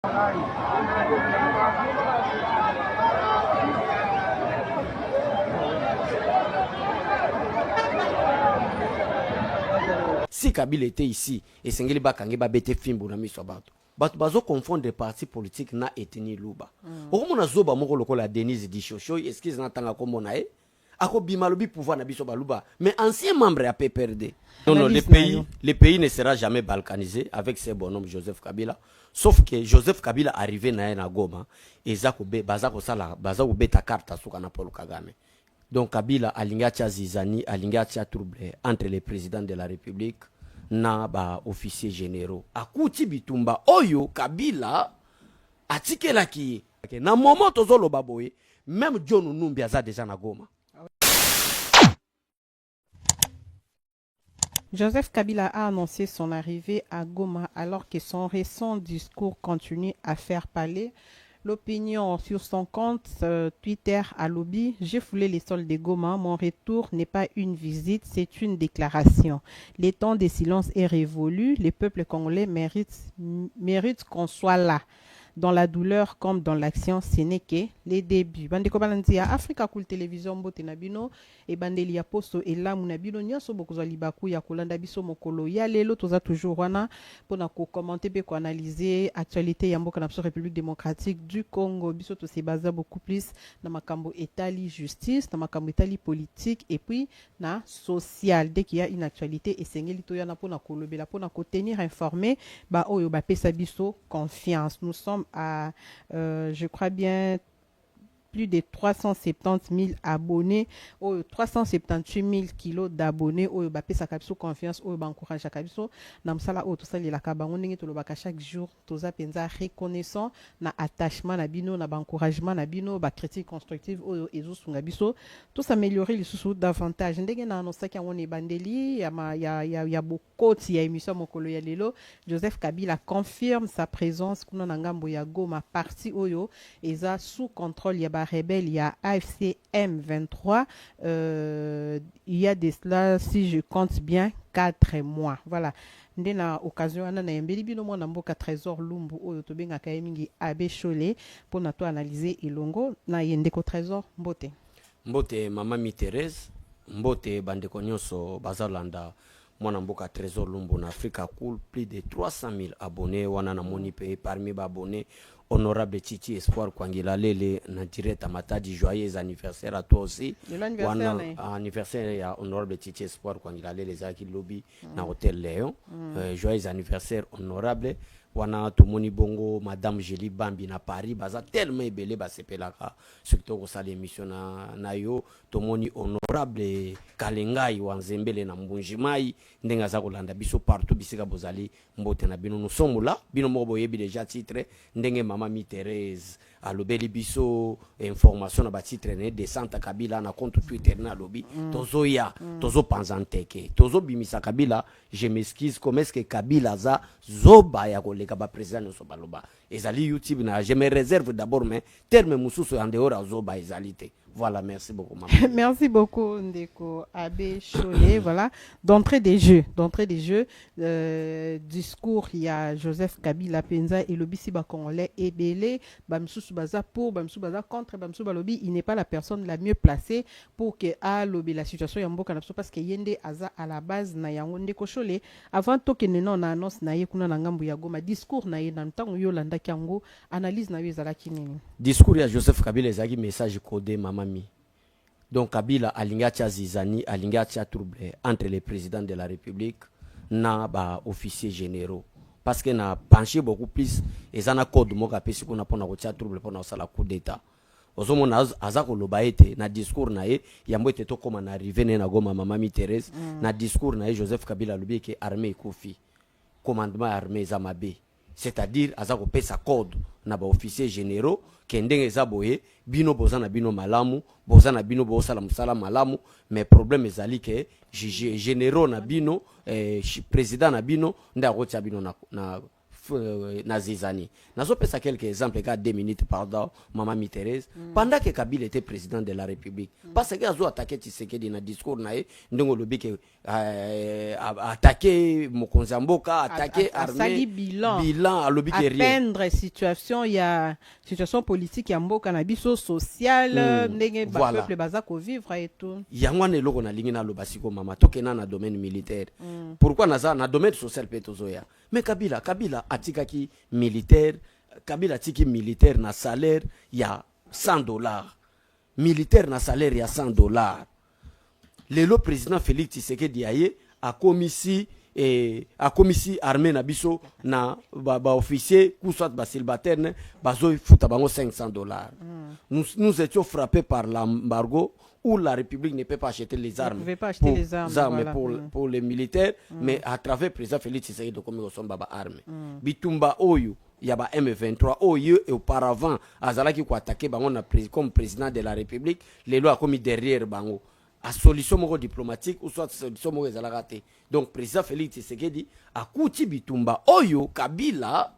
Si Kabila était ici, et Sengeli Bakange Babete Fimbo na miso bato. Bato bazo confondre des partis politiques na eteni luba. Okomona zoba moko lokola Denise Dishocho, excuse na tanga komona e. Ako bimalobi pouvoir na biso baluba, mais ancien membre à PPRD. Non, non, le pays ne sera jamais balkanisé avec ce bonhomme Joseph Kabila. Sauf que Joseph Kabila arrivé na Goma, et Zako Bazako Sala, Bazako Beta Karta Soukana Paul Kagame. Donc Kabila alingacha zizani, alingacha trouble entre les présidents de la République na ba officiers généraux. Akuti bitumba oyo Kabila atikela ki na moment tozolo baboye, même John Numbi aza déjà na Goma. Joseph Kabila a annoncé son arrivée à Goma alors que son récent discours continue à faire parler. L'opinion sur son compte Twitter à Lobby, j'ai foulé les sols de Goma, mon retour n'est pas une visite, c'est une déclaration. Les temps de silence est révolu, les peuples congolais méritent qu'on soit là. Dans la douleur comme dans l'action, ce n'est que les débuts. Bandeko balanzia Africa Cool Télévision mbote nabino et bandeli ya posto et la munabino nyaso bokozwa libaku ya kolanda biso mokolo ya lelo toza toujours wana pona ko commenter pe ko analyser actualité ya mboka na République démocratique du Congo. Biso to se basa beaucoup plus na makambo etali justice, na makambo etali politique et puis na social. Dès qu'il y a une actualité esengeli to yana pona kolobela pona ko tenir informé ba oyo ba pesa biso confiance. Nous sommes à, je crois bien, plus de 370 000 abonnés, 378 000 kilos d'abonnés, au Bapé Sakabiso confiance, au Bancourage Sakabiso, Namsala, au Tosali la Kabangoning, to le baka chaque jour, Tosa Penza reconnaissant, na attachement na bino, na encouragement na bino, ba critique constructive, au Ezo Sungabiso, tout s'améliorer les sous davantage. Ndenge na annoncé qu'il y a un bandeli, il y a beaucoup de émissions mokolo ya lelo, Joseph Kabila confirme sa présence, kuna nangambo ya Goma parti oyo, eza sous contrôle ya rebelle, il y a AFC M23, il y a de cela, si je compte bien, 4 mois. Voilà. Ndena occasion ana na yembeli bino mwana mboka Trésor Lumbu oyo tobenga kayemingi abe Cholé pour na to analyser elongo na yendeko Trésor mbote. Mbote mama mi Thérèse, mbote bandeko nyonso bazalanda mwana mboka Trésor Lumbu na Africa Cool, plus de 300 000 abonnés wana na moni pe parmi ba abonnés honorable Titi Espoir Kwangila Lele na direct Matadi, joyeux anniversaire à toi aussi. Anniversaire ya honorable Titi Espoir Kwangila Lele zaki lobby na Hôtel Léon. Joyeux anniversaire honorable. Wana tomoni bongo madame Julie Bambi na Paris baza tellement ebele ba sepelaka surtout ko sala émission na yo tomoni honorable Kalengai wanzembele na Mbunjimai ndenga za kolanda biso partout bisika bozali mbote na bino nous sommes là bino mo boyebi déjà titre ndenge mama mi Thérèse alobeli biso information na ba titre ne de Santa Kabila na compte Twitter na lobi tozo ya tozo panzanteke tozo bimisa Kabila. Je m'excuse comment est-ce que Kabila za zoba ya koleka ba président so baloba ezali YouTube na je me réserve d'abord mais terme mususu en dehors zoba ezalité. Voilà, merci beaucoup maman. Merci beaucoup Ndeko Abe Cholé. Voilà, d'entrée des jeux, discours il y a Joseph Kabila Penza et le bisiba congolais ebele bamsusu baza pour bamsusu baza contre bamsusu balobi, il n'est pas la personne la mieux placée pour que a lobi la situation ya mboka na biso parce que yende aza à la base na yango Ndeko Cholé avant to que non na annonce na ye kuna na ngambu ya Goma discours na ye na ntango yo landa kyango analyse na yo ezalaki nini. Discours ya Joseph Kabila ezaki message codé mama mi. Donc Kabila alingacha zizani, alingacha trouble entre les présidents de la République na ba officiers généraux. Parce que na penché beaucoup plus et ça na code moka pesi kuna pona ko tia trouble pona sala coup d'état. Ozomona azako lobaete na discours na ye yambo ete to koma na arrivé na Goma mama mi Thérèse na discours na ye Joseph Kabila lobi ke armée kofi commandement armée zamabe. C'est-à-dire azako pesa code na ba officiers généraux kendenge zaboye bino bozana bino malamu bozana bino bosala musala malamu mais problème ezali ke généraux na bino président na bino nda kotia bino na nazizani nazopesa quelques exemples ka 2 minutes pardon mama Miterez pendant que Kabila était président de la République parce que azo attaquer Tshisekedi na discours nae ndongo lobi ke attaquer mokonzi mboka attaquer armée bilan alobi ke rien peindre situation ya situation politique ya mboka na biso social ndenge ba peuple baza ko vivre et tout yango ne loko na lingi na lobasiko mama tokena na domaine militaire pourquoi na domaine social pe tozoya mais Kabila atikaki militaire Kabila tiki militaire na salaire ya $100 militaire na salaire ya $100 lelo président Félix Tshisekedi aye a komisi armée na biso na ba officier ou soit ba célibataire bazo futa bango $500 nous étions frappés par l'embargo où la République ne peut pas acheter les armes. Vous ne pouvez pas acheter les armes voilà. pour les militaires, mais à travers le président Félix Tshisekedi comme ils sont baba armes. Bitumba oyo yaba M23 oyo et auparavant azalaki ko attaquer bango na comme président de la République, les lois comme derrière bango. A solution moko diplomatique ou soit solution moko ezalaka te. Donc président Félix Tshisekedi akuti bitumba oyo Kabila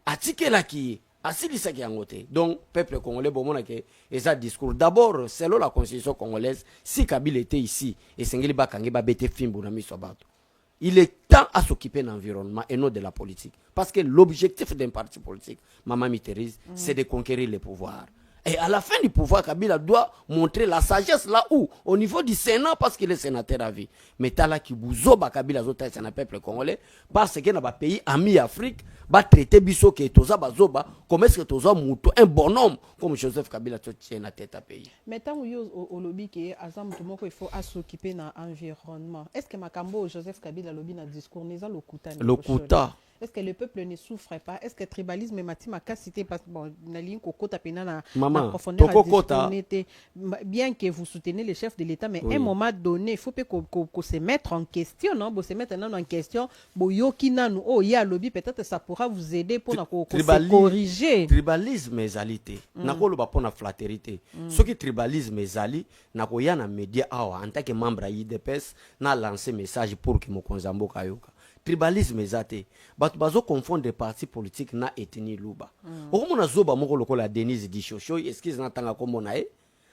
atikelaki asilisaki yango te. Donc peuple congolais bomona ke eza discours d'abord selon la constitution congolaise si Kabila était ici et sengeli bakangi ba bete fimbu na miso bato. Il est temps à s'occuper de l'environnement et non de la politique parce que l'objectif d'un parti politique Mama Miterez c'est de conquérir le pouvoir. Et à la fin du pouvoir, Kabila doit montrer la sagesse là où, au niveau du Sénat, parce qu'il est sénateur à vie. Mais tala qui bouzoba Kabila zota c'est un peuple congolais, parce que dans un pays ami Afrique, va traiter biso que toza bazoba, comme est-ce que toza mouto un bonhomme comme Joseph Kabila tient la tête à pays. Mais tant au lobby qui est azam tout il faut s'occuper dans l'environnement. Est-ce que Makambo Joseph Kabila lobby dans le discours n'est pas le kuta? Le kuta. Est-ce que le peuple ne souffre pas? Est-ce que le tribalisme est ma cité parce que bon, bien que vous soutenez le chef de l'État, mais à un moment donné, il faut qu'on se mette en question, non? Se mettre en question. Peut-être ça pourra vous aider pour se corriger. Tribalisme est alité. Nakolo ba pona flatérité. Ce qui tribalisme est zali, nakoya na média awa en tant que membre à IDPS na lancé message pour que mo konzambo kayoka. Tribalisme ezate bato bazo confondre des partis politiques na etini luba okomona zoba moko lokola Denise Dishoshio excuse na tanga komona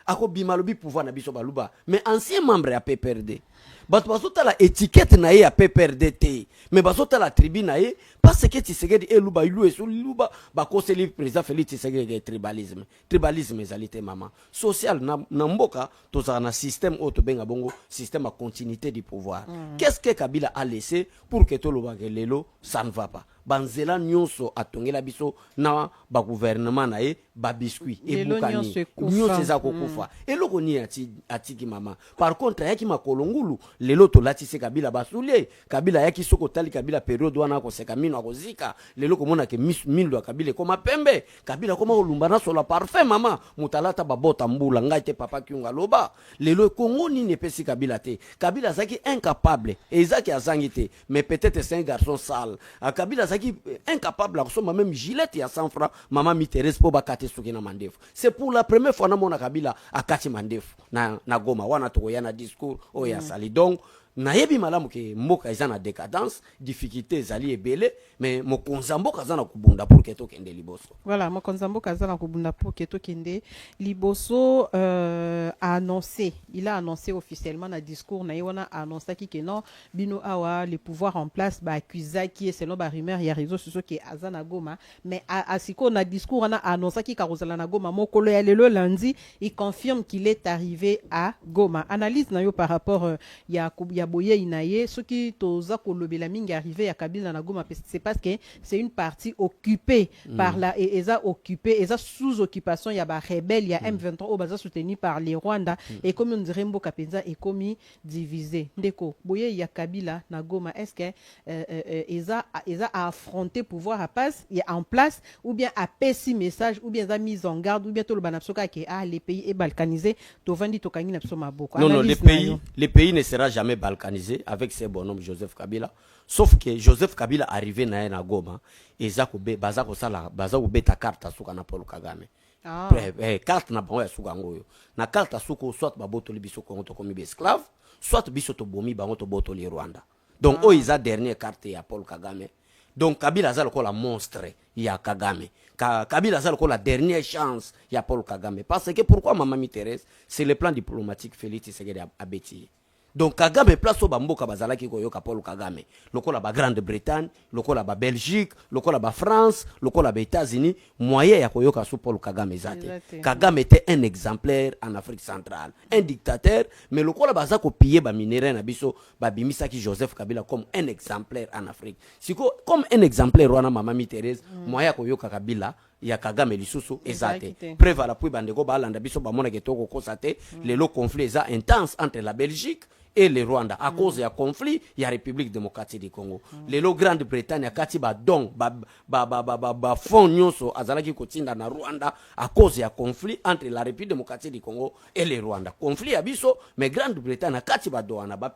ako bimalobi pouvoir na biso baluba mais ancien membre ya PPRD bato bazo tala étiquette na ya PPRD te mais bazo tala tribune na parce que Tshisekedi eluba ilu esu luba bakoseli président Félix Tshisekedi tribalisme ezalité mama social na mboka tozana na système auto benga bongo système à continuité du pouvoir qu'est-ce que Kabila a laissé pour que toloba que lelo ça ne va pas banzela nyonso atongela biso na ba gouvernement na ba biscuit et bukani nyonso za kokufa eloko ni atiki mama par contre yaki makolongulu lelo to latise Kabila basule Kabila yaki soko tali Kabila période wana ko seka mino akozika lelo komona ke mindo Kabila koma pembe Kabila koma olumbana sur la parfait mama mutalata babota mbula ngate papa kiunga loba lelo Congo ni ne pesi Kabila te Kabila zaki incapable ezaki azangi te mais peut-être c'est un garçon sale Kabila zaki incapable à consommer même gilet ya 100 francs Mama Miterez po bakate soki na mandefu c'est pour la première fois na mona Kabila akati mandefu na Goma wana to ya na discours o ya sali donc nayebi malamu ke mboka eza na décadence difficulté ezali ebele mais mokonza mboka za na kubunda pour que tokende liboso. Voilà, mokonza mboka za na kubunda pour que tokende liboso a annoncé, il a annoncé officiellement na discours na yona annoncé que non bino awa le pouvoir en place ba accusa qui est selon ba rumeur ya réseaux sociaux qui azana Goma mais asiko na discours na annoncé ki karozala na Goma mokolo ya lelo lundi il confirme qu'il est arrivé à Goma. Analyse na yo par rapport ya boye inaye ce qui toza kolobela mingi arrivé à Kabila na Goma c'est parce que c'est une partie occupée par la et eza occupée eza sous occupation ya ba rebelle ya M23 au baza soutenu par les Rwanda et comme on dirait mboka penza et komi divisé ndeko boye ya Kabila na Goma est-ce que eza a affronté pouvoir à passe il en place ou bien a pessi message ou bien a mise en garde ou bien tout le banapsoka que les pays est balkanisé to vandi to kangi na pso maboko. Non les pays ne sera jamais balkanisé avec ces bonhommes Joseph Kabila sauf que Joseph Kabila arrivé na Goma ezako be bazako sala bazako beta carte suka na Paul Kagame carte na bango ya suka ngoyo na carte suko soit baboto libiso ko to komi be esclave soit biso to bomi bango to boto li Rwanda donc o isa dernière carte ya Paul Kagame Donc Kabila aza lokola monstre ya Kagame. Kabila aza lokola dernière chance ya Paul Kagame. Parce que pourquoi Maman Thérèse, c'est le plan diplomatique Félix Tshisekedi abeti. Donc Kagame place au bamboka bazalaki koyoka Paul Kagame. Lokola ba Grande-Bretagne, lokola ba Belgique, lokola ba France, lokola ba États-Unis, moyen ya koyoka sous Paul Kagame zate. Kagame était un exemplaire en Afrique centrale, un dictateur, mais lokola baza ko piller ba minéraux na biso, ba bimisaki Joseph Kabila comme un exemplaire en Afrique. Siko comme un exemplaire wana Maman Thérèse, moyen koyoka Kabila ya Kagame lisusu ezate. Preuve à l'appui bandeko balanda biso ba mona ketoko kosate, lelo conflit eza intense entre la Belgique et le Rwanda à cause ya conflit ya République démocratique du Congo. Lelo Grande-Bretagne akati ba don ba fond nyonso azalaki kotinda na Rwanda à cause ya conflit entre la République démocratique du Congo et le Rwanda. Conflit ya biso mais Grande-Bretagne akati ba doana ba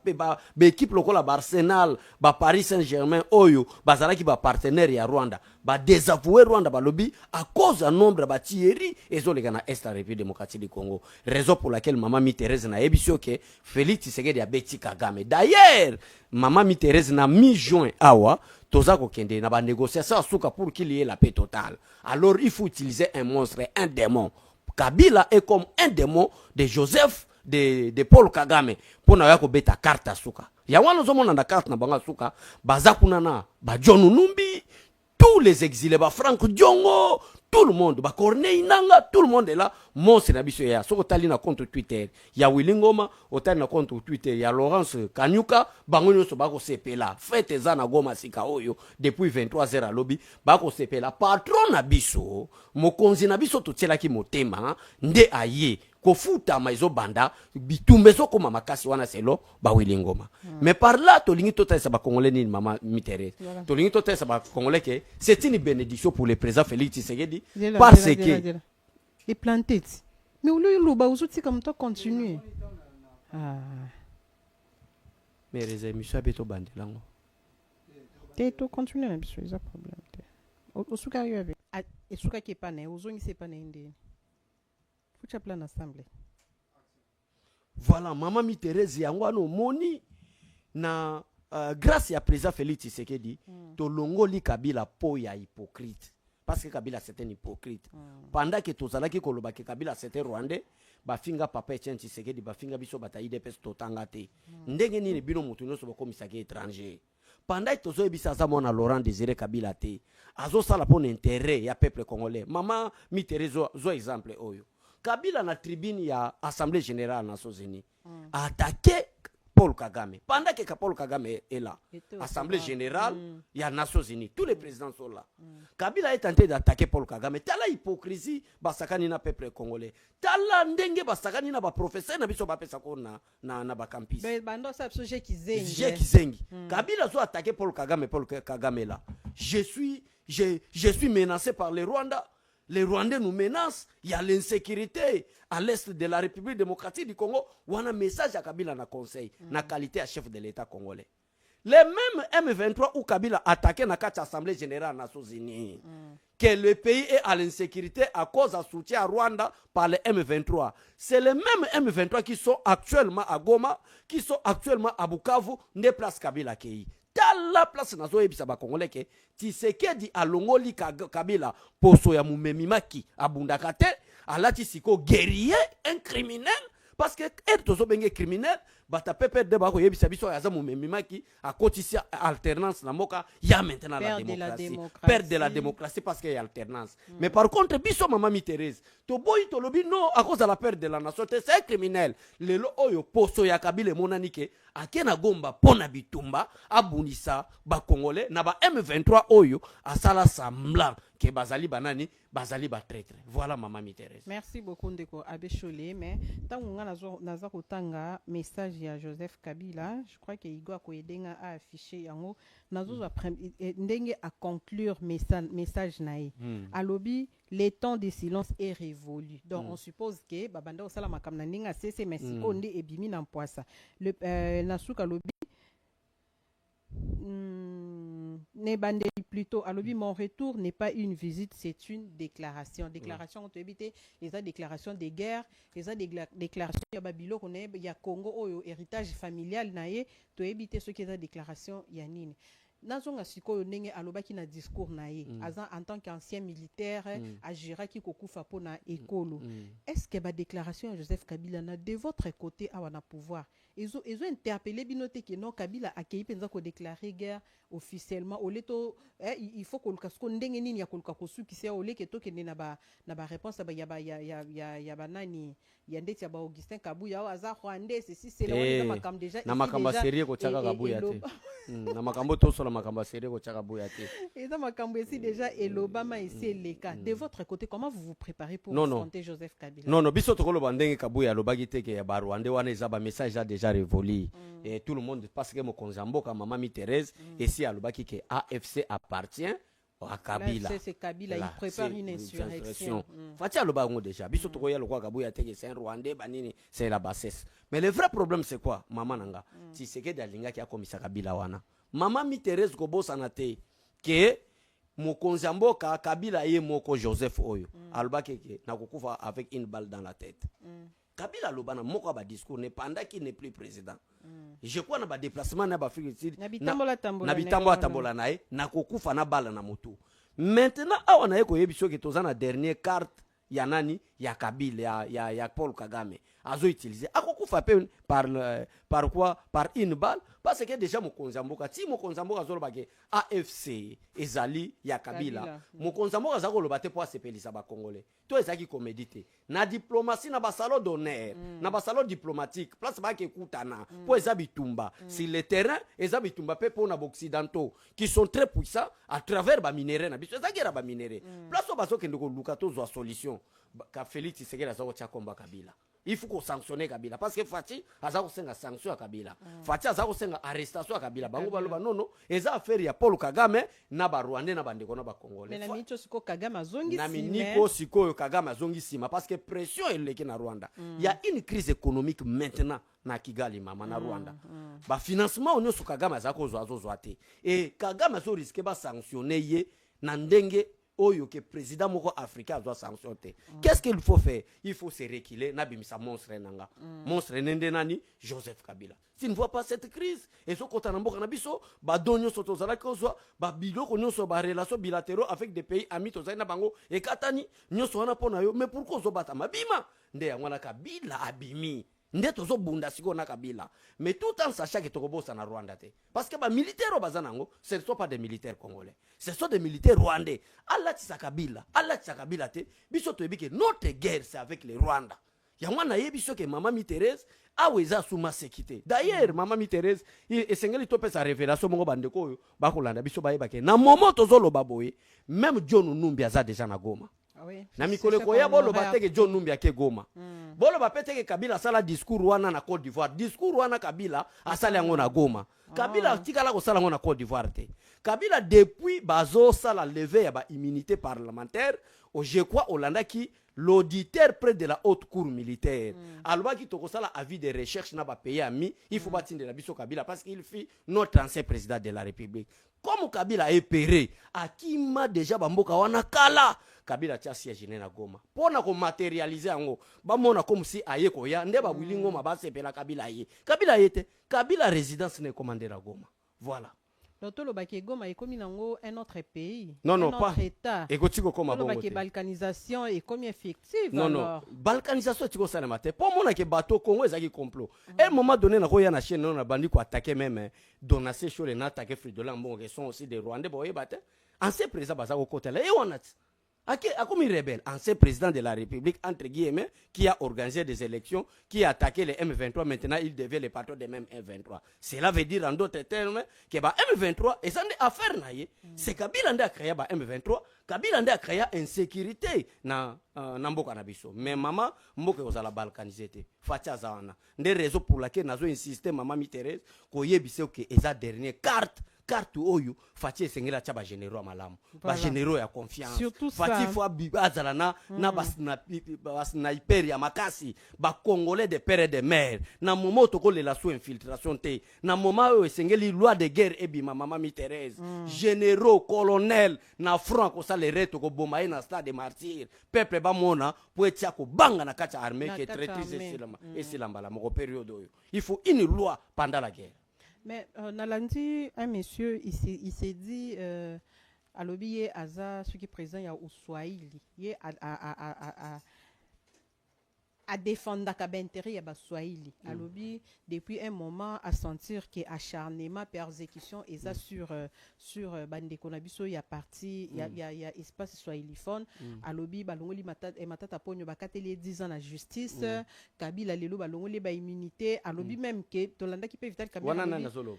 équipe lokola Arsenal, ba Paris Saint-Germain oyo bazalaki ba partenaire ya Rwanda ba désavouer Rwanda ba lobby à cause un nombre ba Thierry ezoleka na est la République démocratique du Congo. Raison pour laquelle Maman Thérèse na ebisio ke Félix Tshisekedi Beti Kagame. D'ailleurs, Maman Thérèse na mi-juin awa, toza kokende na ba négociation asuka pour qu'il y ait la paix totale. Alors il faut utiliser un monstre, un démon. Kabila est comme un démon de Joseph de Paul Kagame pour na yako beta carte asuka. Ya wana zomona na carte na banga asuka, bazakuna na ba John Numbi, tous les exilés, ba Franck Diongo, tout le monde, ba Corneille Nanga, tout le monde est là. Monstre na biso ya soko tali na compte Twitter ya Willy Ngoma, otali na compte Twitter ya Laurence Kanyuka, bango nyonso bako sepela. Fete za na Goma sika oyo depuis 23h à lobby, bako sepela. Patron na biso, mokonzi na biso totielaki motema, nde aye kofuta maizo banda bitumbezo koma makasi wana selo ba Willy Ngoma. Mais par là tolingi totalisa ba congolais ni Maman Thérèse. Tolingi totalisa ba congolais que c'est une bénédiction pour le président Félix Tshisekedi parce que et planté. Mais où le bas aussi comme toi continue. Ah. Mais les émissions habitent au bandi là. T'es tout continuer la biso, il y a problème. Au souka y avait. Et souka qui est pas né, aux zones c'est pas né indé. Faut tu plan assemblée. Voilà, Maman Thérèse yangwano moni na grâce à président Félix Tshisekedi, to longoli Kabila po ya hypocrite. Parce que Kabila c'était un hypocrite. Pendant que tozalaki koloba que Kabila c'était Rwandais, bafinga papa Etienne Tshisekedi bafinga biso bata IDPS totanga te. Ndenge nini bino mutu nyonso bakomisaki étranger. Pendant que tozo ebisa za mona Laurent Désiré Kabila te, azo sala pour intérêt ya peuple congolais. Maman Thérèse zo exemple oyo. Kabila na tribune ya Assemblée générale na Nations Unies a attaqué Paul Kagame. Pendant que Paul Kagame est là, Assemblée générale, il y a Nations Unies, tous les présidents sont là. Kabila est tenté d'attaquer Paul Kagame. Tala hypocrisie, basakani na peuple congolais. Tala ndenge basakani na ba professeur na biso ba pesa ko na ba campus. Ben bando ça sujet qui zengi. Sujet qui zengi. Kabila zo attaquer Paul Kagame là. Je suis menacé par les Rwandais. Les Rwandais nous menacent, il y a l'insécurité à l'est de la République démocratique du Congo. On a un message à Kabila na conseil, na qualité à chef de l'État congolais. Les mêmes M23 où Kabila a attaqué na l'Assemblée générale des Nations Unies, que le pays est à l'insécurité à cause du soutien à Rwanda par les M23. C'est les mêmes M23 qui sont actuellement à Goma, qui sont actuellement à Bukavu, ne place Kabila Kei. La place nazo ebisa ba congolais ke Tshisekedi alongoli Kabila poso ya mumemimaki abundaka te alati siko guerrier un criminel parce que être tozo benge criminel bata pepe de ba ko yebisa biso ya za mumemimaki a kotisia alternance na moka ya maintenant la démocratie perte de la démocratie parce qu'il y a alternance mais par contre biso Maman Thérèse to boy to lobi non à cause de la perte de la nation c'est un criminel lelo oyo poso ya Kabila monanike akena gomba pona bitumba abunisa ba congolais na ba M23 oyo asala semblant que bazali banani bazali ba traître. Voilà Maman Thérèse. Merci beaucoup Ndeko Abechole mais tant on a naza kotanga message à Joseph Kabila, je crois que Igor Koedenga a affiché yango nazo ndenge à conclure message nae. À lobby les temps de silence est révolu. Donc on suppose que babanda osala makamna ninga cesse mais sikonde ebimi na mpoasa. Le nasuka lobby plutôt à lobby mon retour n'est pas une visite, c'est une déclaration. Déclaration on te éviter les déclarations de guerre, les déclarations ya babilo il y a Congo au héritage familial naé to éviter ce qui est la déclaration yanine. nazonga sikoyo ndenge alobaki na discours na ye aza en tant qu'ancien militaire agiraki kokufa po na ekolo est-ce que ba déclaration ya Joseph Kabila na de votre côté awa na pouvoir ezo interpeller bino te que non Kabila akei penza ko déclarer guerre officiellement oleto il faut ko luka sko ndenge nini ya koluka kosukisa oleke to ke na ba réponse ba ya ba nani ya ndeti ya ba Augustin Kabuya aza Rwandais ceci c'est le makam déjà na makamba serie ko chaka Kabuya te na makambo to so la makamba serie ko chaka Kabuya te et dans makambo ici déjà et l'Obama ici les cas de votre côté comment vous vous préparez pour affronter Joseph Kabila? Non biso to ko lo bandenge Kabuya lo bagite ke ya ba Rwandais wana eza ba message a déjà révolu et tout le monde parce que mo konzamboka mama mi Thérèse et si alobaki ke AFC appartient à Kabila. C'est Kabila, il prépare une insurrection. Fatia le bagon déjà. Biso to koya le kwa Kabuya teke c'est un Rwandais banini c'est la bassesse. Mais le vrai problème c'est quoi? Maman nanga. Si c'est que dalinga qui a commis ça Kabila wana. Maman mi Thérèse Gobo sanate que mokonzi mboka Kabila ye moko Joseph Oyo. Alobaki ke na kokufa avec une balle dans la tête. Kabila lobana moko ba discours ne pendant qu'il n'est plus président. Je crois na ba déplacement na ba Afrique du Sud na bitambola tambola nae na kokufa na bala na moto. Maintenant awa na yeko yebiso ke tozana dernière carte ya nani ya Kabila ya Paul Kagame azo utiliser akokufa pe par quoi par une balle parce que déjà mokonzamboka ti mokonzamboka zolo bake AFC ezali ya Kabila mokonzamboka zako lobate po asepelisa ba congolais to ezaki comédité na diplomatie na ba salon d'honneur na ba salon diplomatique place ba ke kutana po ezabitumba sur le terrain ezabitumba pe po na occidentaux qui sont très puissants à travers ba minéraux na biso ezaki ba minéraux place ba zo kende ko luka to zo solution ka Félix Tshisekedi azako tia komba Kabila. Il faut qu'on sanctionne Kabila parce que Fati azako senga sanction à Kabila. Fati azako senga arrestation à Kabila. Bango baloba non eza affaire ya Paul Kagame na ba Rwandais na bandeko na ba Congolais. Mais na micho siko Kagame azongi sima. Na miniko siko Kagame azongi sima parce que pression eleki na Rwanda. Il y a une crise économique maintenant na Kigali mama na Rwanda. Ba financement onyo su Kagame azako zo ate. Et Kagame azo risquer ba sanctionner ye na ndenge oyo que président moko africain doit sanctionner. Qu'est-ce qu'il faut faire? Il faut se reculer na bimisa monstre nanga. Monstre nende nani Joseph Kabila. Si ne voit pas cette crise et so kota na mboka na biso ba donyo soto zala kozwa ba biloko nyonso ba relation bilatéraux avec des pays amis to na bango e katani nyonso wana pona yo mais pourquoi zo bata mabima nde ya mwana Kabila abimi nde tozo bunda siko na Kabila mais tout en sachant que tokobosa na Rwanda te parce que ba militaires bazanango ce ne sont pas des militaires congolais ce sont des militaires rwandais Allah tisa Kabila te biso to ebike notre guerre c'est avec les Rwanda ya mwana yebiso ke mama mi Thérèse aweza suma sekite d'ailleurs mama mi Thérèse esengeli to pesa révélation mongo bandeko oyo bakolanda biso bayebake na moment tozolo baboye même John Numbi aza déjà na Goma. Oui, na mikoleko ya bolo bateke John Numbi ake Goma. Bolo bapeteke Kabila sala discours wana na Côte d'Ivoire. Discours wana Kabila asala yango na Goma. Kabila tikala ko sala yango na Côte d'Ivoire te. Kabila depuis bazo sala lever ya ba immunité parlementaire au je crois Hollanda qui l'auditeur près de la haute cour militaire. Alba qui toko sala avis de recherche na ba pays ami, il faut battre de la biso Kabila parce qu'il fit notre ancien président de la République. Comme Kabila est péré, akima déjà bamboka wana kala Kabila tia siège na Goma. Pona ko matérialiser yango, ba mona comme si aye ko ya nde ba wilingo ma ba sepela Kabila ye. Kabila yete, Kabila résidence ne commandé na Goma. Voilà. L'autre baki Goma est comme un autre pays. Non, un pas. État. Et gotiko comme bongo. La balkanisation est comme effective. Non, alors. non. Balkanisation tiko ça mate. Pour mon que bateau Congo ezaki complot. Et un moment donné na ko ya na chaîne on a bandi ko attaquer même Donassé sur les attaquer Fridola bon qui sont aussi des Rwandais boye bate. Ancien président bazako côté là et on a a comme rebelle, ancien président de la République, entre guillemets, qui a organisé des élections, qui a attaqué les M23, maintenant il devient le patron des mêmes M23. Cela veut dire en d'autres termes que M23, et ça n'est affaire naïe, c'est Kabila a créé M23, Kabila a créé insécurité dans Mboka Nabiso. Mais maman, Mboka aux la balkanisé. Fatia Zana. Des raisons pour lesquelles nous avons insisté, maman Thérèse, qu'on y ait que les dernières cartes oyo Fati esengela cha ba généraux malamu ba généraux ya confiance surtout Fati ça fois azala na ba sniper ya makasi ba congolais de père et de mère na moment to ko la sous infiltration te na moment oyo esengeli loi de guerre ebi mama mi Thérèse généraux colonel na front ko sala reto ko bomba na stade de martyr peuple ba mona po etia ko banga na kati armée qui traitise et silamba la mo période oyo il faut une loi pendant la guerre. Mais Nalandi, un monsieur, il s'est dit, alobi ye aza, ce qui est présent, il y a Uswahili. Ye à défendre la intérêt ya Swahili. Alobi depuis un moment à sentir que acharnement persécution et ça sur bande konabiso ya parti ya espace swahiliphone. Alobi balongoli matata ponyo bakateli 10 ans la justice. Kabila lelo balongoli ba immunité. Alobi même que Tolanda qui peut vital Kabila. Wana na zolo.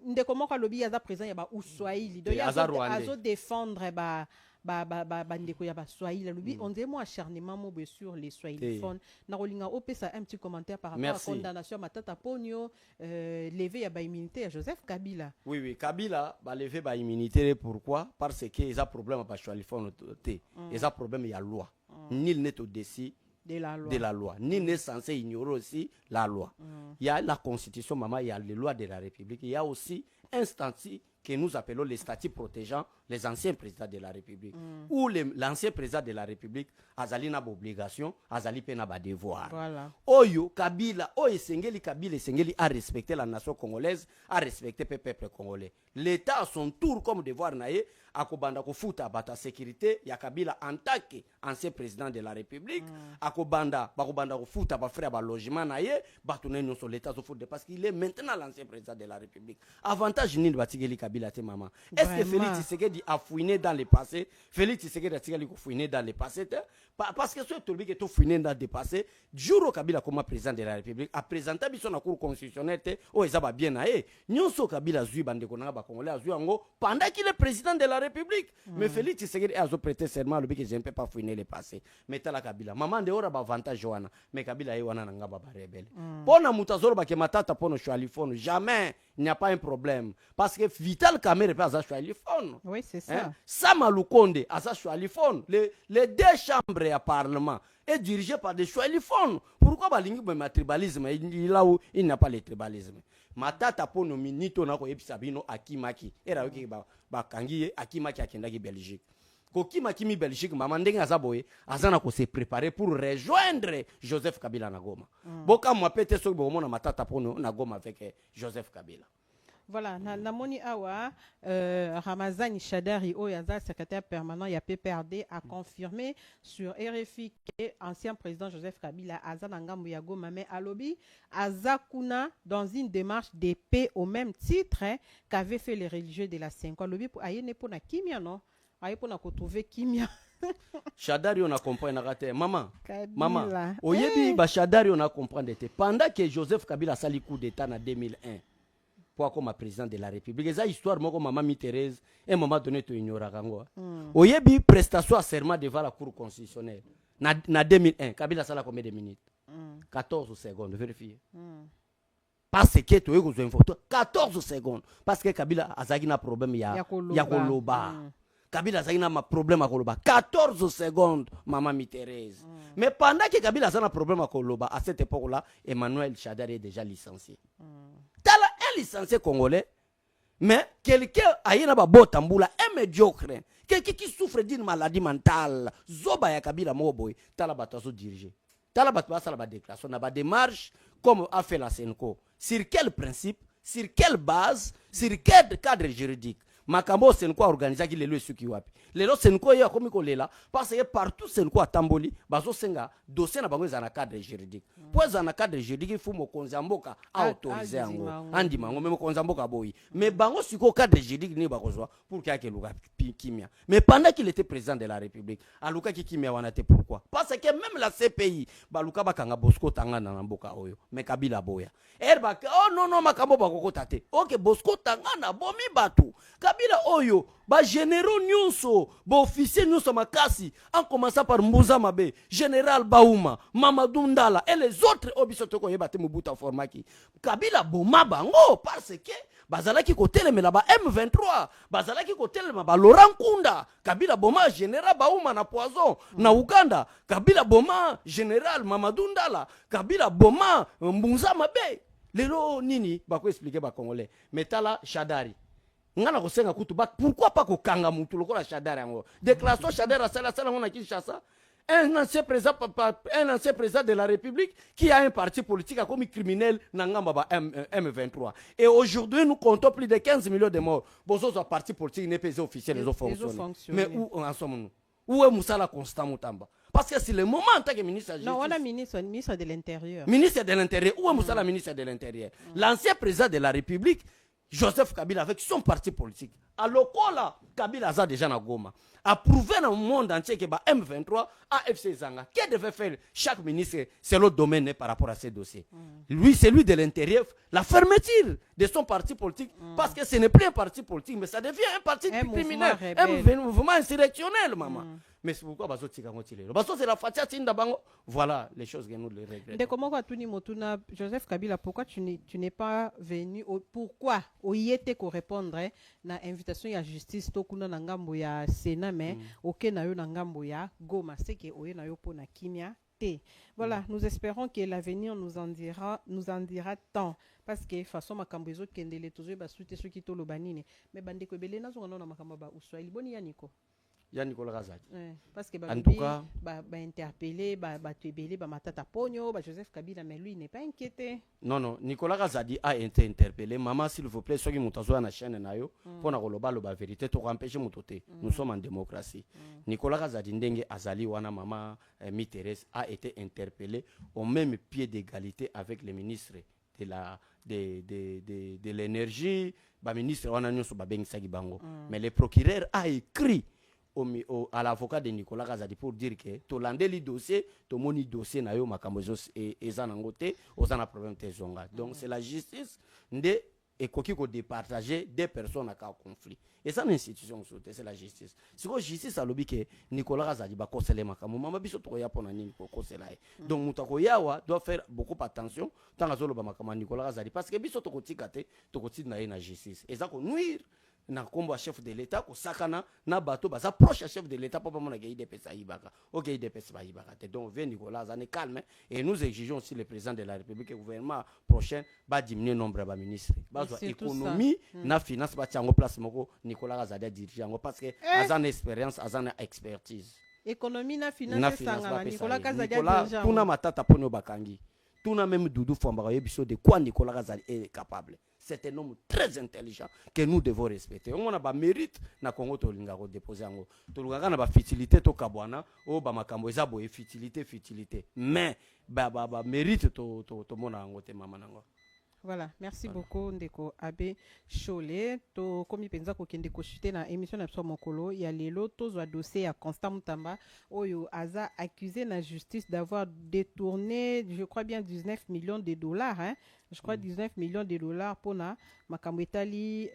Ndeko alobi ya za présent ya ba Uswahili. Donc ya azo défendre bandeko ya ba Swahili alobi on dit moi acharnement mo sur les swahiliphones na rolinga opesa un petit commentaire par rapport à condamnation matata ponyo levé ya ba immunité à Joseph Kabila. Oui Kabila ba levé ba immunité pourquoi parce que ils a problème ba swahiliphone té ils a problème ya loi nul n'est au-dessus de la loi. Nul n'est censé ignorer aussi la loi. Il y a la constitution, maman, il y a les lois de la République. Il y a aussi un statut que nous appelons les statuts protégeant les anciens présidents de la République. Ou l'ancien président de la République, Azali n'a pas d'obligation, Azali n'a pas de devoir. Voilà. Oyo, Kabila, Oyo Sengeli, Kabila Sengeli a respecté la nation congolaise, a respecté le peuple congolais. L'État a son tour comme devoir naïe, à Kobanda Kofuta, bata sécurité, ya Kabila en tant qu'ancien président de la République, à Kobanda Kofuta, ba frère, ba logement naïe, batouné non sur l'État, parce qu'il est maintenant l'ancien président de la République. Avantage ni de Batigeli Kabila, te maman. Est-ce que Félix Tshisekedi a fouiné dans le passé? Félix Tshisekedi a fouiné dans le passé, parce que ce truc qui est fouiné dans le passé, Juro Kabila comme président de la République a présenté son cour constitutionnel, oh, ils ont bien naïe. Nyonso Kabila zui bande konanga ba Congolais zui ango pendant qu'il est président de la République. Mais Félix Tshisekedi a prêté serment le que je ne peux pas fouiner le passé. Mais tala Kabila, maman de ora ba avantage joana, mais Kabila wana nanga ba rebelle. Pona mutazoro ba ke matata pono swahiliphone, jamais il n'y a pas un problème parce que Vital Kamerhe pas à swahiliphone. Oui, c'est ça. Sama Lukonde à swahiliphone. Les deux chambres à parlement est dirigé par des swahiliphones. Pourquoi balingi ba tribalisme là où il n'y a pas le tribalisme? Matata pono minito na ko ebisabino akimaki era yoki ba kangiye akimaki akendaki Belgique. Kokimaki mi Belgique mama ndenge azaboye azana ko se préparer pour rejoindre Joseph Kabila na Goma. Boka mo pete so bo mona matata pono na Goma avec Joseph Kabila. Voilà, Namoni Awa, Ramazani Chadari Oyaza, secrétaire permanent ya PPRD, a confirmé sur RFI que l'ancien président Joseph Kabila Azanangambu Yagoma mais Alobi Azakuna dans une démarche de paix au même titre qu'avaient fait les religieux de la 5 Alobi pour ayene pour na kimia non, aye pour na retrouver kimia. Chadari on a compris na raté maman oyebi ba Chadari on a compris pendant que Joseph Kabila sali coup d'état en 2001 pour comme président de la République. Et ça histoire moi comme maman Thérèse et un moment donné tu ignoras kango. Oyebi prestation à serment devant la cour constitutionnelle. Na 2001 Kabila sala combien de minutes? 14 secondes, vérifiez. Parce que tu as une photo 14 secondes parce que Kabila azaki na problème ya koloba. Kabila azaki na problème à koloba 14 secondes maman Thérèse. Mais pendant que Kabila a un problème à koloba à cette époque-là, Emmanuel Chadari est déjà licencié. Tala un licencié congolais, mais quelqu'un a une botamboula, un médiocre, quelqu'un qui souffre d'une maladie mentale, Zoba ya Kabila Moboy, tala batazo dirigé. Tala batasa la déclaration, na ba démarche comme a fait la Senko. Sur quel principe, sur quelle base, sur quel cadre juridique? Makambo Senko a organisé qui les lois suki wapi. Les lois Senko ya komi ko lela parce que partout Senko a tamboli bazo senga dossier na bango za na cadre juridique. Pour za na cadre juridique il faut mo konzamboka autoriser yango. Andi mango même konzamboka boy. Mais bango siko cadre juridique ni bakozwa pour qu'il y ait luka kimia. Mais pendant qu'il était président de la République, aluka ki kimia wana te pourquoi? Parce que même la CPI baluka bakanga Bosco Tanga na mboka oyo. Mais Kabila boya. Erba oh non makambo bakokota te. OK Bosco Tanga na bomi batu. Kabila oyo ba généraux nyonso ba officier nyonso makasi en commençant par Mbuza Mabe, général Baouma, Mamadou Ndala et les autres obisoto ko yebate Mobutu formaki. Kabila boma bango parce que bazalaki kotelemela ba M23, bazalaki kotelemela ba Laurent Kunda, Kabila boma général Baouma na Poison na Uganda, Kabila boma général Mamadou Ndala, Kabila boma Mbuza Mabe. Lelo nini ba ko expliquer ba congolais. Metala Chadari ngana kosenga kutu ba pourquoi pas ko kanga mutu lokola Chadari yango déclaration Chadari sala ngona Kinshasa un ancien président de la République qui a un parti politique comme criminel Nangamba M23. Et aujourd'hui, nous comptons plus de 15 millions de morts. Bon, ce parti politique n'est pas officiel, les autres fonctionnaires. Mais où en sommes-nous? Où est Moussala Constant Moutamba? Parce que c'est le moment en tant que ministre de la Justice. Non, on a ministre de l'Intérieur. Ministre de l'Intérieur. Où est Moussala ministre de l'Intérieur? L'ancien président de la République, Joseph Kabila, avec son parti politique. À l'Okola, Kabila a déjà na Goma. A prouvé dans le monde entier que M23, AFC Zanga, qu'est devait faire chaque ministre, c'est l'autre domaine par rapport à ces dossiers. Lui, c'est lui de l'intérieur, la fermeture de son parti politique, parce que ce n'est plus un parti politique, mais ça devient un parti criminel, un mouvement insurrectionnel, maman. Mais c'est pourquoi Bazo Tsikangotilé. Bazo, c'est la fatia Tindabango. Voilà les choses que nous les regrettons. De comment Watuni Motuna, Joseph Kabila, pourquoi tu n'es pas venu, pourquoi au yete ko répondre na invitation ya justice tokuna na ngambo ya Sénat mais OK na yo na ngambo ya Goma, c'est que oye na yo po na kimia te. Voilà, nous espérons que l'avenir nous en dira tant parce que façon makambo ezo kendele tozo ba suite ceux qui to lobanine mais bande ko belena zo na makambo ba uswahili boni ya niko. Nicolas Razadi. Parce que en tout cas, interpellé, tuébélé, matata pogno, Joseph Kabila, mais lui il n'est pas inquiété. Non, Nicolas Razadi a été interpellé. Maman, s'il vous plaît, ceux qui m'ont sur la chaîne nayo, pour na koloba la vérité, pour empêcher mon toté. Nous sommes en démocratie. Nicolas Razadi ndenge azali wana maman Miterès a été interpellé au même pied d'égalité avec les ministres de l'énergie, ministre wana nyoso babengisaki bango. Mais le procureur a écrit à l'avocat de Nicolas Razadi pour dire que to landeli dossier to moni dossier na yo makambo et zanangote ozana problème te zonga. Donc c'est la justice nde ekoki ko départager des personnes à conflit. Et ça l'institution c'est la justice. Si ko justice alobi que Nicolas Razadi ba kosele makambo mama biso to ya pona nini ko kosela. Donc mutako yawa doit faire beaucoup attention tant azolo ba makambo Nicolas Razadi parce que biso to ko tikate to ko tina na justice. Et ça ko nuire na kombo chef de l'état ko sakana na bato ba sa proche chef de l'état papa mona gaide pesa ibaka OK ide pesa ba ibaka donc vient Nicolas Zane calme et nous exigeons aussi le président de la République le gouvernement prochain ba diminuer nombre ba ministres ba économie na finance ba tiango place moko Nicolas Zade dirigeant parce que azan expérience azan expertise économie na finance sanga Nicolas Zade dirigeant tuna matata pono bakangi tuna même Doudou Fambara yebiso de quoi Nicolas Zade est capable. C'est un homme très intelligent que nous devons respecter. On a mérite na Congo to linga ko déposer ngo. To linga na ba futilité to kabwana o ba makambo eza boye futilité. Mais mérite to mona ngo te mama nango. Voilà, merci beaucoup Ndeko Abe Cholé. To komi penza ko kende ko chuter na émission na mokolo ya lelo tozwa dossier ya Constant Moutamba oyo aza accusé na justice d'avoir détourné je crois bien 19 millions de dollars hein. Je crois 19 millions de dollars pour na makambo etali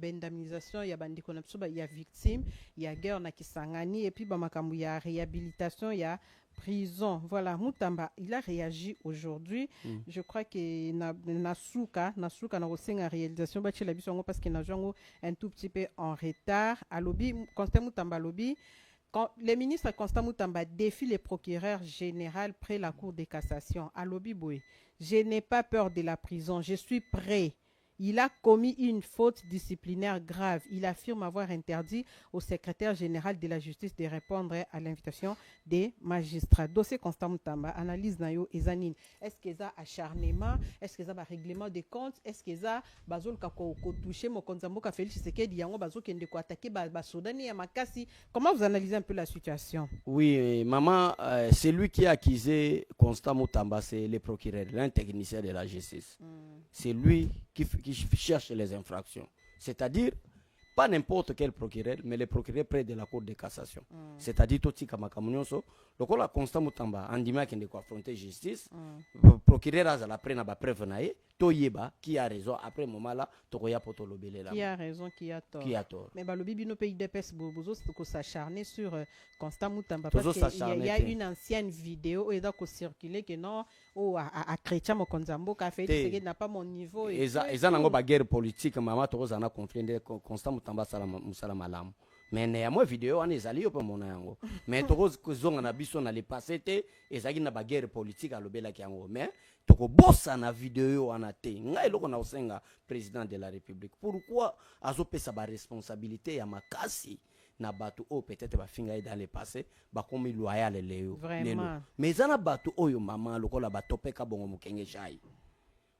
indemnisation ya bandiko na biso ba ya victime ya guerre na Kisangani et puis ba makambo ya réhabilitation ya prison. Voilà, Moutamba, il a réagi aujourd'hui. Je crois que Nasuka na osenga réalisation ba chela biso parce que na jongo un tout petit peu en retard. À lobby Constant Moutamba lobby quand le ministre Constant Moutamba défie le procureur général près la cour de cassation. À lobby boy, je n'ai pas peur de la prison, je suis prêt. Il a commis une faute disciplinaire grave. Il affirme avoir interdit au secrétaire général de la justice de répondre à l'invitation des magistrats. Dossier Constant Moutamba, analyse nayo ezanine. Est-ce que ça acharnement? Est-ce que ça va règlement des comptes? Est-ce que ça bazol kako touché mo konzambo ka Félix Tshisekedi yango bazo kende ko attaquer ba sodani ya makasi? Comment vous analysez un peu la situation? Oui, maman, c'est lui qui a accusé Constant Moutamba, c'est le procureur, l'un technicien de la justice. C'est lui qui cherche les infractions. C'est-à-dire, pas n'importe quel procureur, mais le procureur près de la Cour de cassation. C'est-à-dire, Toti Kamakamunyoso, le cas Constant Moutamba, Andima qui est affronter justice, le procureur a la prenne à preuve naïe, Toyeba, qui a raison, après moment là, Tokoya Potolobele là. Qui a raison, qui a tort. Qui a tort. Mais le Bibino pays d'Epes Bobozo, c'est qu'on s'acharner sur Constant Moutamba. Parce qu'il y a une ancienne vidéo, et donc, circulé que non, à Chrétien Mokonzambo, qui a fait, c'est n'a pas mon niveau. Et ça, n'a pas guerre politique, maman, Toros en a conflit, Constant Moutamba, Moussala Malam. Mais néanmoins vidéo on est allé au mona yango mais tokoz kozonga na biso na le passé te ezaki na baguerre politique alobela ki yango mais toko bossa na vidéo wana te ngai loko na osenga président de la république pourquoi azopesa ba responsabilité ya makasi na bato o peut-être ba finga dans le passé ba komi loyal leo Vraiment. mais zana bato oyo maman lokola ba topeka bongo mukenge jai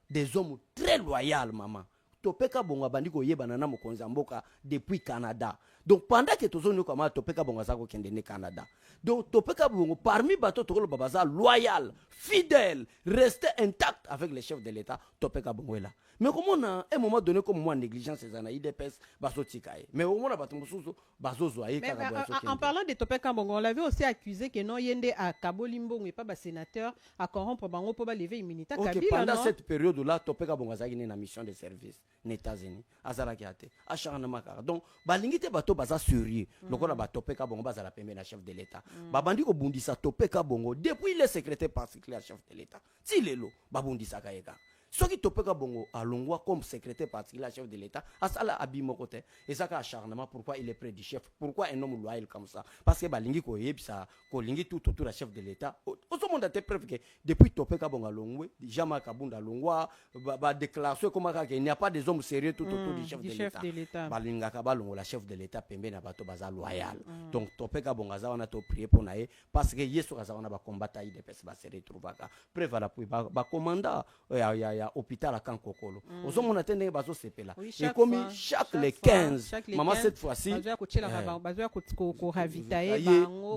des hommes très loyaux maman topeka bongo bandi ko yebana na mokonza mboka depuis Canada. Donc pendant que tous nous comment topeka bongo za ko kende ne Canada. Donc topeka bongo parmi bato tokolo babaza loyal, fidèle, rester intact avec les chefs de l'État, topeka bongo là. Mais comment on a un moment donné comme moi négligence ces années IDPS baso tikaye. Mais au moins bato mususu baso zoaye kaka. En parlant de topeka bongo, on l'avait aussi accusé que non yende à Kabolimbongo et pas ba sénateur à corrompre bango pour ba lever immunité Kabila. Pendant cette période là topeka bongo za na mission de service aux États-Unis azala kiate achana makara. Donc balingite bato baza sérieux lokola ba topeka bongo baza la pembe na chef de l'État. Babandi ko bundisa topeka bongo depuis le secrétaire particulier chef de l'État. Ti lelo ba bundisa kayeka. Ce qui topeka bongo a longwa comme secrétaire particulier chef de l'État asala abimo côté et ça ka acharnement pourquoi il est près du chef, pourquoi un homme loyal comme ça, parce que balingi ko yebisa ko lingi tout autour la chef de l'État au monde a été preuve que depuis topeka bongo longwe jamais kabunda longwa ba déclaration comme ça qu'il n'y a pas des hommes sérieux tout autour du chef de l'État balinga ka balongo la chef de l'État pembe na bato baza loyal. Donc topeka bongo za wana to prier pour nae parce que yeso ka za wana ba combattre IDPS ba se retrouvaka preuve la puis ba commandant ya hôpital à Kankokolo. Aux hommes on a tenu bazo sepela. Et comme chaque les 15, maman cette fois-ci,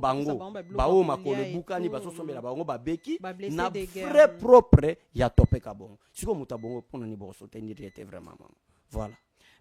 bango, bao makolo bukani bazo sombela bango babeki na frais propre ya topeka bongo. Siko mutabongo pona ni boso tenir était vraiment maman. Voilà.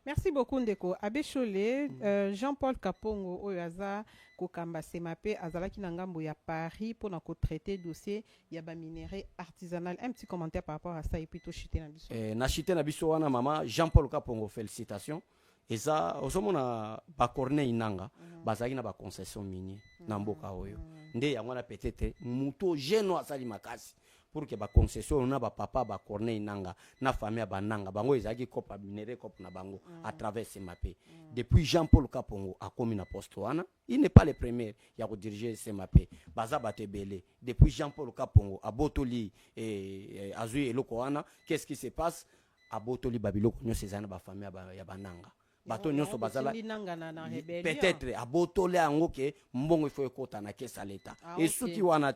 Merci beaucoup Ndeko. Abbé Cholé, Jean-Paul Kapongo Oyaza Kokamba Semape Azalaki Nangambo ya Paris pour nous traiter dossier yaba minerai artisanal. Un petit commentaire par rapport à ça et plutôt chité na biso. Na chité na biso wana maman Jean-Paul Kapongo félicitations. Et ça osomona ba corne inanga bazaki na ba concession minier na mboka oyo. Nde yango na peut-être muto geno asali makasi. Pour que ba concession na ba papa ba corne inanga na famille ba nanga bango ezaki kopa minere kop na bango à travers ces mappé. Depuis Jean-Paul Kapongo a commis na poste wana, il n'est pas le premier ya ko diriger ces mappé. Baza batebele. Depuis Jean-Paul Kapongo a Botoli et Azui eloko wana, qu'est-ce qui se passe? A Botoli babiloko nyo sezana ba famille ya ba nanga. Bato nyonso bazala peut-être abotole ango ke mbongo ifo ekota na kesa leta et suki wana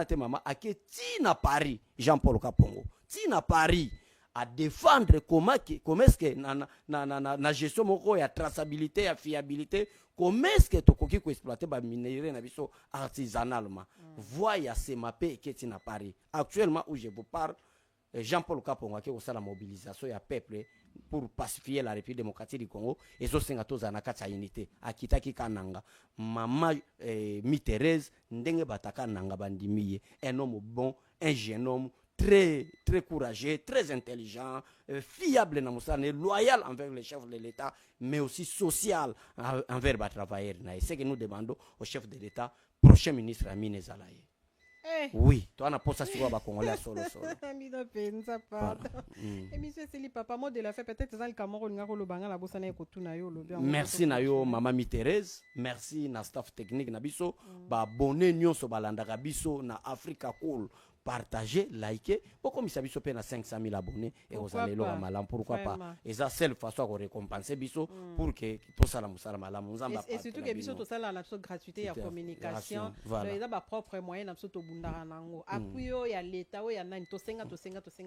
te mama ake tina Paris Jean-Paul Kapongo tina Paris à défendre comment est-ce que na gestion moko ya traçabilité ya fiabilité comment est-ce que tokoki ko exploiter ba minerai na biso artisanalement voya se mapé ke tina Paris actuellement où je vous parle. Jean-Paul Kapongo qui a la mobilisation ya peuple pour pacifier la République démocratique du Congo et so sengato za nakata unité akitaki kananga mama mi Thérèse ndenge bataka nanga bandimiye un homme bon, un jeune homme très courageux, très intelligent, fiable na musane, loyal envers les chefs de l'État mais aussi social envers les travailleurs. C'est ce que nous demandons au chef de l'État, prochain ministre Amine Zalaye. Oui, toi on a posé sur le Congolais solo. Merci Nayo Maman Mi Thérèse, merci na staff technique na biso, ba bonne nyonso balanda biso na Africa Cool. Partager, liker, comme ça biso pe na 500 000 abonnés et aux allez là malam pourquoi pas et ça seule façon de récompenser biso pour que tout ça la musala malam et surtout que biso tout ça la gratuité ya communication ils ont ba propre moyen na biso to bundara nango appui ya l'état ya nani to senga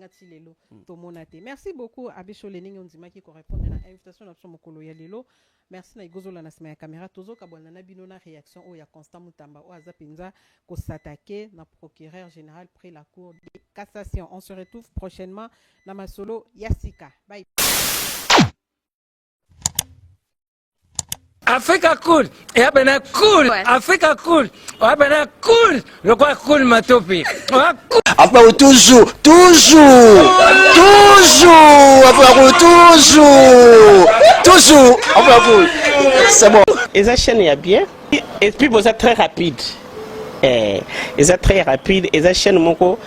ti lelo to monate. Merci beaucoup Abbé Cholé ningi ondima qui correspond na invitation na biso mokolo ya lelo. Merci na igozola na sima ya caméra tozo kabona na bino na réaction o ya Constant Mutamba o azapenza ko s'attaquer na procureur général près la cour de cassation. On se retrouve prochainement dans ma solo Yassika. Bye. Africa cool, et ben cool, Africa cool, et ben cool, le quoi cool ma topi. Après toujours, après c'est bon. Et ça chaîne est bien, et puis vous êtes très rapide. Et ça très rapide, et ça chaîne moko,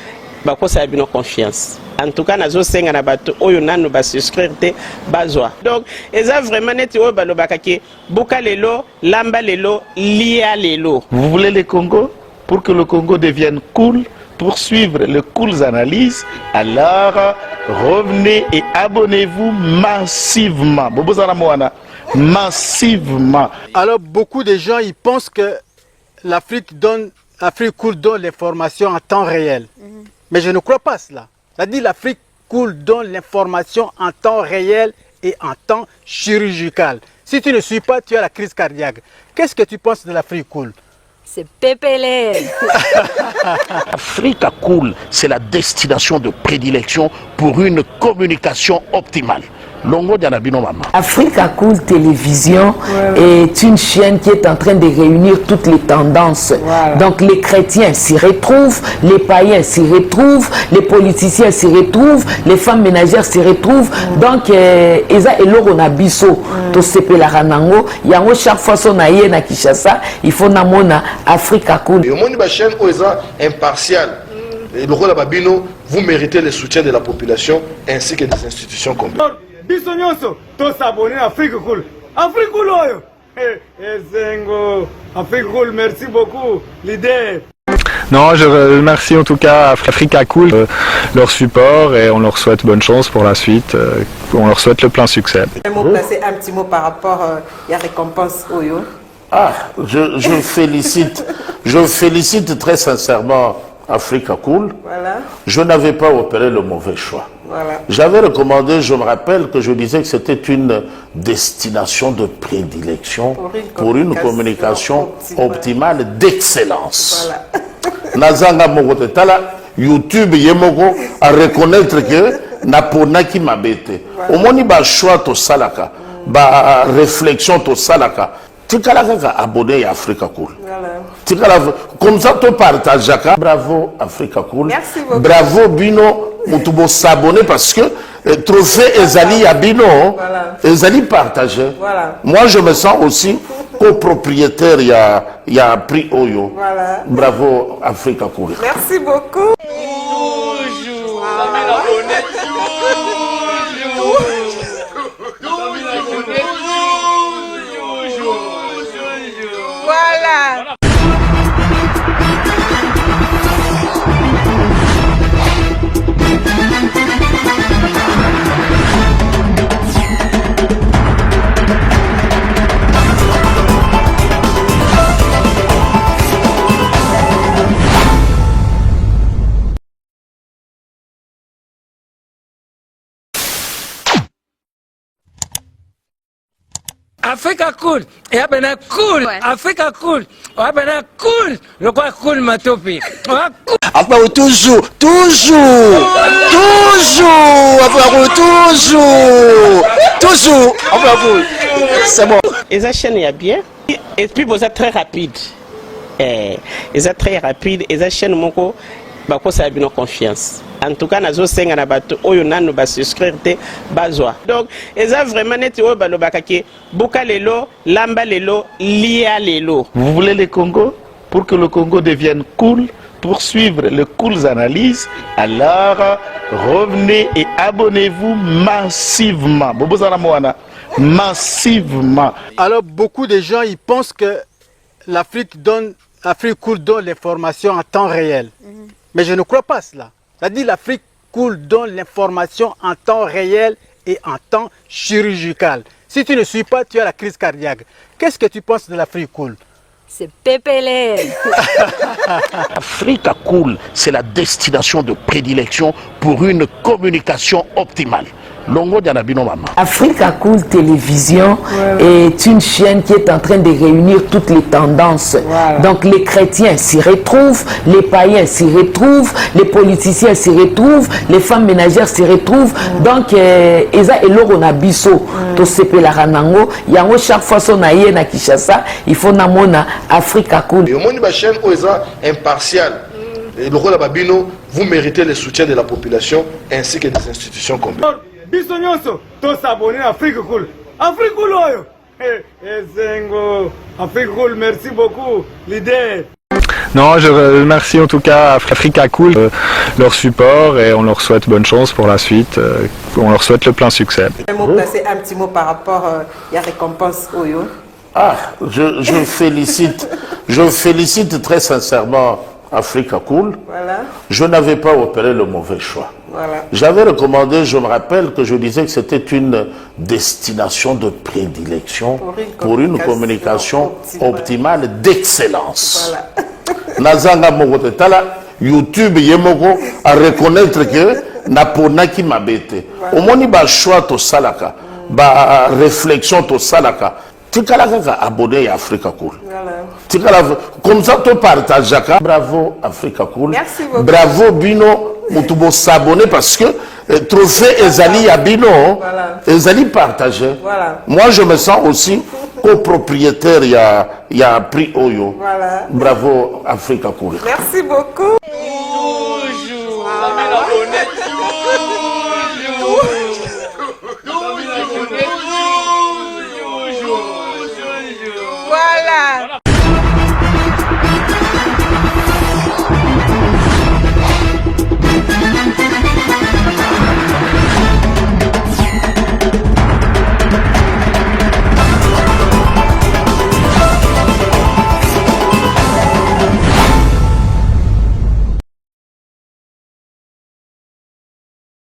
bako ça a bien confiance. En tout cas, nazo senga na bato oyo nanu ba souscrire te bazwa. Donc, eza vraiment neti oyo balobaka ke buka lelo, lamba lelo, lia lelo. Vous voulez le Congo? Pour que le Congo devienne cool, pour suivre les cools analyses, alors revenez et abonnez-vous massivement. Bobo Zara Moana. massivement. Alors beaucoup de gens ils pensent que l'Afrique coule donne l'information en temps réel. Mais je ne crois pas cela. C'est-à-dire l'Afrique coule donne l'information en temps réel et en temps chirurgical. Si tu ne suis pas, tu as la crise cardiaque. Qu'est-ce que tu penses de l'Afrique coule? C'est pépélé. Africa Cool, c'est la destination de prédilection pour une communication optimale. Longo Dianabino Mama. Africa Cool Télévision est une chaîne qui est en train de réunir toutes les tendances. Donc les chrétiens s'y retrouvent, les païens s'y retrouvent, les politiciens s'y retrouvent, les femmes ménagères s'y retrouvent. Donc Eza Eloro na biso to sepela ranango yango chaque fois son aye na Kinshasa, il faut namona Africa Cool. Et au monde de la chaîne Oeza impartial. Et le rôle de Babino, vous méritez le soutien de la population ainsi que des institutions complètes. Biso nyonso to s'abonner à Afrique Cool. Afrique Cool oyo. Zengo. Afrique Cool, merci beaucoup leader. Non, je remercie en tout cas Africa Cool, leur support et on leur souhaite bonne chance pour la suite. On leur souhaite le plein succès. Un mot placé, un petit mot par rapport à la récompense Oyo. Ah, je félicite très sincèrement Africa Cool. Voilà. Je n'avais pas opéré le mauvais choix. Voilà. J'avais recommandé, je me rappelle que je disais que c'était une destination de prédilection pour une communication optimale d'excellence. Voilà. Nazanga Mogote Tala, YouTube Yemoko à reconnaître que Napona qui m'a bêté. Au moins, il choix to salaka, ba réflexion to salaka. Tu as abonné à Africa Cool. Voilà. Comme ça, tu partages. Bravo Africa Cool. Merci beaucoup. Bravo Bino. Vous s'abonner parce que trophée Ezali à Bino, Ezali partagé. Voilà. Moi, je me sens aussi copropriétaire. Il y a prix Oyo. Voilà. Bravo Africa Cool. Merci beaucoup. Voilà. Africa Cool. Et abena cool. Africa Cool. Abena cool. Le quoi cool matopi. Après toujours. Après c'est bon. Et ça chaîne est bien. Et puis vous êtes très rapide. Et ça très rapide. Et ça chaîne moko. Bako ça a bien confiance. En tout cas, nazo senga na bato oyo nanu ba souscrire te bazwa. Donc, eza vraiment net o balobaka ke boka lelo, lamba lelo, lia lelo. Vous voulez le Congo? Pour que le Congo devienne cool, pour suivre les cools analyses, alors revenez et abonnez-vous massivement. Massivement. Alors beaucoup de gens ils pensent que l'Afrique Cool donne l'information en temps réel. Mais je ne crois pas cela. C'est-à-dire l'Afrique Cool donne l'information en temps réel et en temps chirurgical. Si tu ne suis pas, tu as la crise cardiaque. Qu'est-ce que tu penses de l'Afrique Cool? C'est pépélé. Africa Cool, c'est la destination de prédilection pour une communication optimale. Longo Dianabino Mama. Africa Cool Télévision est une chaîne qui est en train de réunir toutes les tendances. Donc les chrétiens s'y retrouvent, les païens s'y retrouvent, les politiciens s'y retrouvent, les femmes ménagères s'y retrouvent. Donc Eza Eloro na biso to sepela ranango yango chaque fois son aye na Kinshasa, il faut namona Africa Cool. Et au monde de la chaîne Oeza impartial. Et le rôle de Babino, vous méritez le soutien de la population ainsi que des institutions complètes. Biso nyonso to s'abonner à Afrique Cool. Afrique Cool oyo. Zengo. Afrique Cool, merci beaucoup leader. Non, je remercie en tout cas Africa Cool, leur support et on leur souhaite bonne chance pour la suite. On leur souhaite le plein succès. Un mot placé, un petit mot par rapport à la récompense Oyo. Ah, je félicite très sincèrement Africa Cool. Voilà. Je n'avais pas opéré le mauvais choix. Voilà. J'avais recommandé, je me rappelle que je disais que c'était une destination de prédilection pour une communication optimale d'excellence. Voilà. Nazanga Mogote Tala, YouTube Yemoko à reconnaître que Naponaki Mabete. Au moins, il y a choix to salaka, ba réflexion to salaka. Tikalaka abonné à Africa Cool. Voilà. Comme ça, tu partages. Bravo Africa Cool. Merci beaucoup. Bravo Bino. Mutubo s'abonner parce que trophée Ezali à Bino, Voilà. Ezali partagé. Voilà. Moi, je me sens aussi copropriétaire. Il y a prix Oyo. Voilà. Bravo Africa Cool. Merci beaucoup. Toujours.